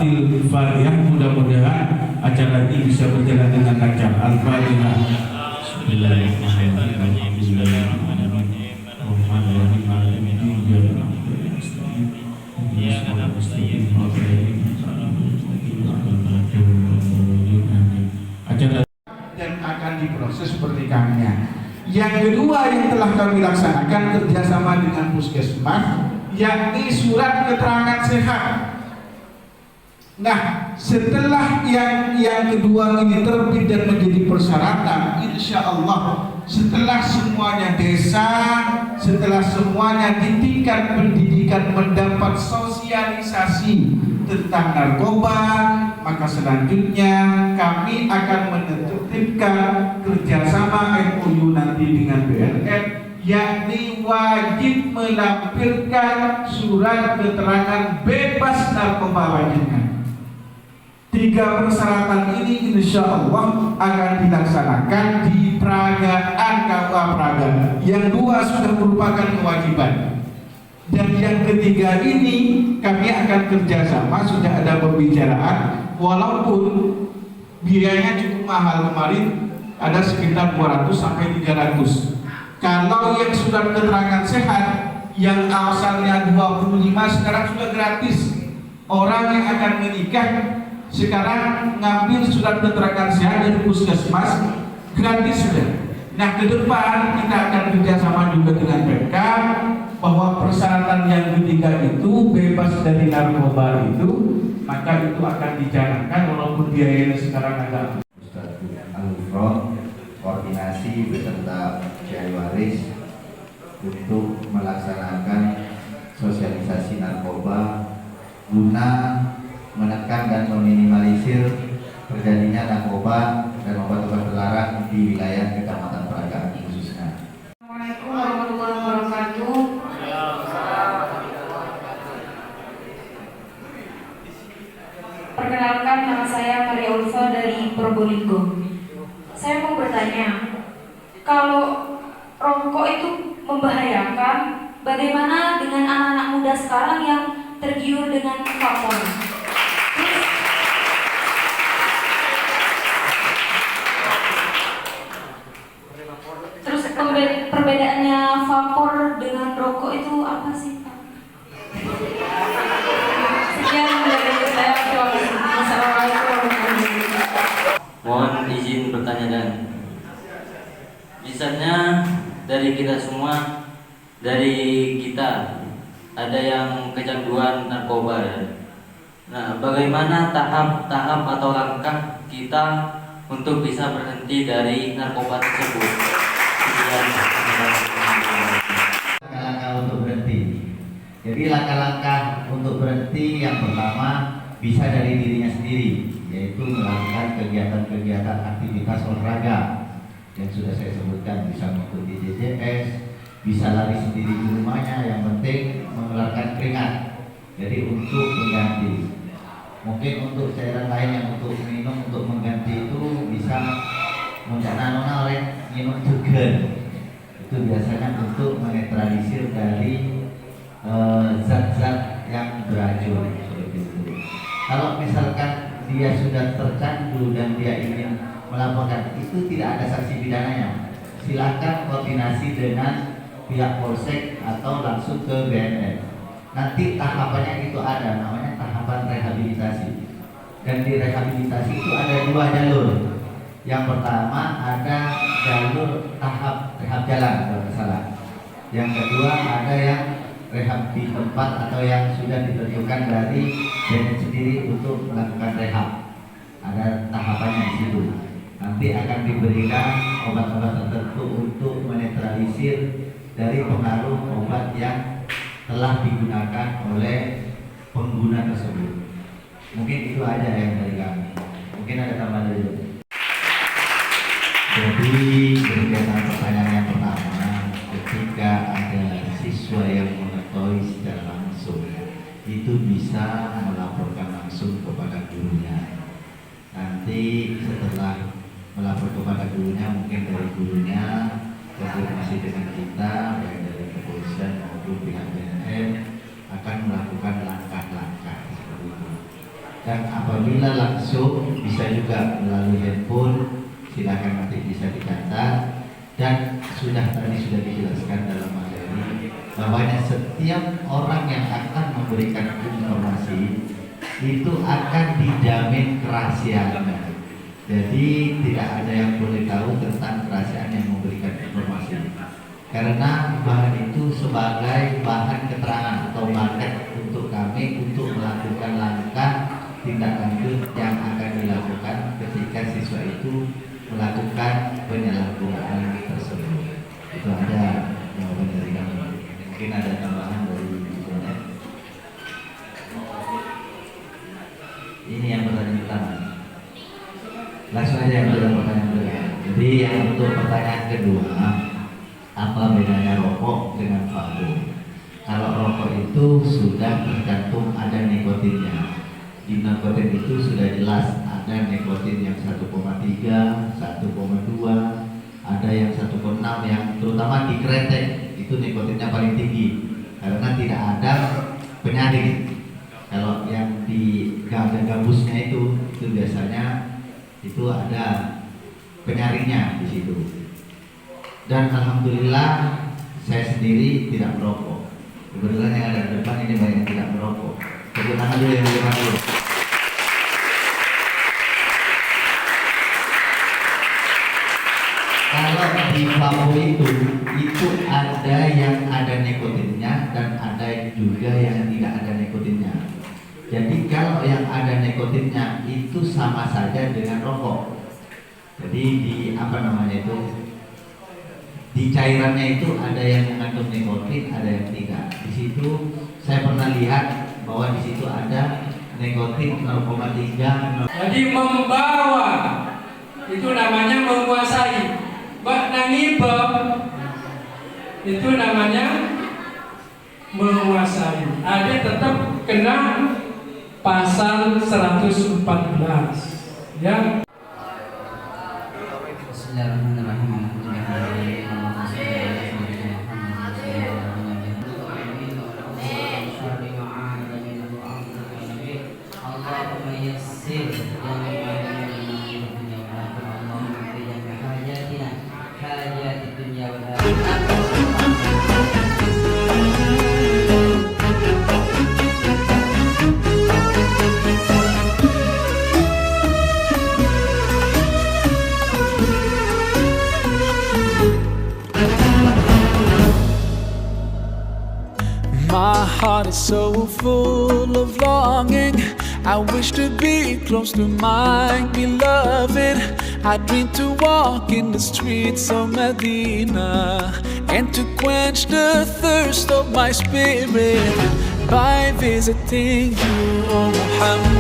Al-Fatihah. Mudah-mudahan acara ini bisa berjalan dengan lancar. Al-Fatihah. Acara dan akan diproses pernikahannya. Yang kedua yang telah kami laksanakan kerjasama dengan puskesmas, yakni surat keterangan sehat. Nah, setelah yang kedua ini terbit dan menjadi persyaratan, insya Allah setelah semuanya desa, setelah semuanya di tingkat pendidikan mendapat sosialisasi tentang narkoba, maka selanjutnya kami akan menertibkan kerjasama MOU nanti dengan BNN, yakni wajib melampirkan surat keterangan bebas narkoba wajibnya. 3 persyaratan ini insya Allah akan dilaksanakan di peragaan KUA Praga. Yang 2 sudah merupakan kewajiban. Dan yang ketiga ini kami akan kerjasama, sudah ada pembicaraan, walaupun biayanya cukup mahal kemarin, ada sekitar 200 sampai 300. Kalau yang surat keterangan sehat yang asalnya 25 sekarang sudah gratis. Orang yang akan menikah sekarang ngambil surat keterangan sehat dari puskesmas gratis sudah. Nah, ke depan kita akan kerjasama juga dengan Pemkab bahwa persyaratan yang ketiga itu bebas dari narkoba itu, maka itu akan dijalankan walaupun biayanya sekarang agak. Ustaz Al-Ufron koordinasi beserta Kiai Waris untuk melaksanakan sosialisasi narkoba guna menekan dan meminimalisir terjadinya narkoba dan obat-obat terlarang di wilayah Kecamatan Praga khususnya. Assalamualaikum warahmatullahi wabarakatuh. Perkenalkan, nama saya Maria Ulfa dari Probolinggo. Saya mau bertanya, kalau rokok itu membahayakan, bagaimana dengan anak-anak muda sekarang yang tergiur dengan vapor? Terus perbedaannya vapor dengan rokok itu apa sih, Pak? Sekian dari saya. Assalamualaikum warahmatullahi wabarakatuh. Mohon izin bertanya dan misalnya dari kita semua, dari kita ada yang kecanduan narkoba ya. Nah, bagaimana tahap-tahap atau langkah kita untuk bisa berhenti dari narkoba tersebut? Langkah-langkah untuk berhenti. Jadi langkah-langkah untuk berhenti yang pertama bisa dari dirinya sendiri, yaitu melakukan kegiatan-kegiatan aktivitas olahraga yang sudah saya sebutkan, bisa mengikuti JJS, bisa lari sendiri di rumahnya, yang penting mengeluarkan keringat. Jadi untuk mengganti, mungkin untuk cairan lain yang untuk minum untuk mengganti itu bisa mencananona oleh minum juga. Itu biasanya untuk menetralisir dari zat-zat yang beracun seperti itu. Kalau misalkan dia sudah tercandu dan dia ingin melaporkan, itu tidak ada sanksi pidananya. Silakan koordinasi dengan pihak polsek atau langsung ke BNN. Nanti tahapannya itu ada, namanya tahapan rehabilitasi. Dan di rehabilitasi itu ada 2 jalur. Yang pertama ada jalur tahap rehab jalan kalau tidak salah. Yang kedua ada yang rehab di tempat atau yang sudah ditentukan dari BNN sendiri untuk melakukan rehab. Ada tahapannya di situ. Nanti akan diberikan obat-obat tertentu untuk menetralisir dari pengaruh obat yang telah digunakan oleh pengguna tersebut. Mungkin itu aja yang dari kami. Mungkin ada tambahan dari itu. Jadi berkaitan pertanyaan yang pertama, ketika ada siswa yang mengetahui secara langsung, itu bisa melaporkan langsung kepada gurunya. Nanti setelah melapor kepada gurunya, mungkin dari gurunya koordinasi dengan kita, baik dari kepolisian maupun pihak BNN akan melakukan langkah-langkah seperti itu. Dan apabila langsung bisa juga melalui handphone, silakan nanti bisa dicatat. Dan sudah dijelaskan dalam materi bahwa setiap orang yang akan memberikan informasi itu akan dijamin kerahasiaannya. Jadi tidak ada yang boleh tahu tentang kerahasiaan yang memberikan informasi. Karena bahan itu sebagai bahan keterangan atau market untuk kami untuk melakukan langkah tindak lanjut yang akan dilakukan ketika siswa itu melakukan penyalahgunaan tersebut. Itu ada jawaban dari kami. Mungkin ada tambahan dari Ibunya. Ini yang pertanyaan pertama. Langsung aja yang pertanyaan kedua. Jadi yang untuk pertanyaan kedua, apa bedanya rokok dengan vape? Kalau rokok itu sudah tercantum ada nikotinnya. Di nikotin itu sudah jelas ada nikotin yang 1,3, 1,2, ada yang 1,6 yang terutama di kretek itu nikotinnya paling tinggi karena tidak ada penyaring. Kalau yang di gabusnya itu biasanya itu ada penyaringnya di situ. Dan alhamdulillah saya sendiri tidak merokok. Kebetulan yang ada di depan ini banyak yang tidak merokok. Tepuk tangan dulu yang depan dulu. Kalau di vape itu ada yang ada nikotinnya dan ada juga yang tidak ada nikotinnya. Jadi kalau yang ada nikotinnya itu sama saja dengan rokok. Jadi di di cairannya itu ada yang mengandung nikotin, ada yang tidak. Di situ saya pernah lihat bahwa di situ ada nikotin 0,3. Jadi membawa itu namanya menguasai. Bak nangibab itu namanya menguasai. Ada tetap kena pasal 114 ya. Bismillahirrahmanirrahim. My heart is so full of longing. I wish to be close to my beloved. I dream to walk in the streets of Medina and to quench the thirst of my spirit by visiting you, O Muhammad.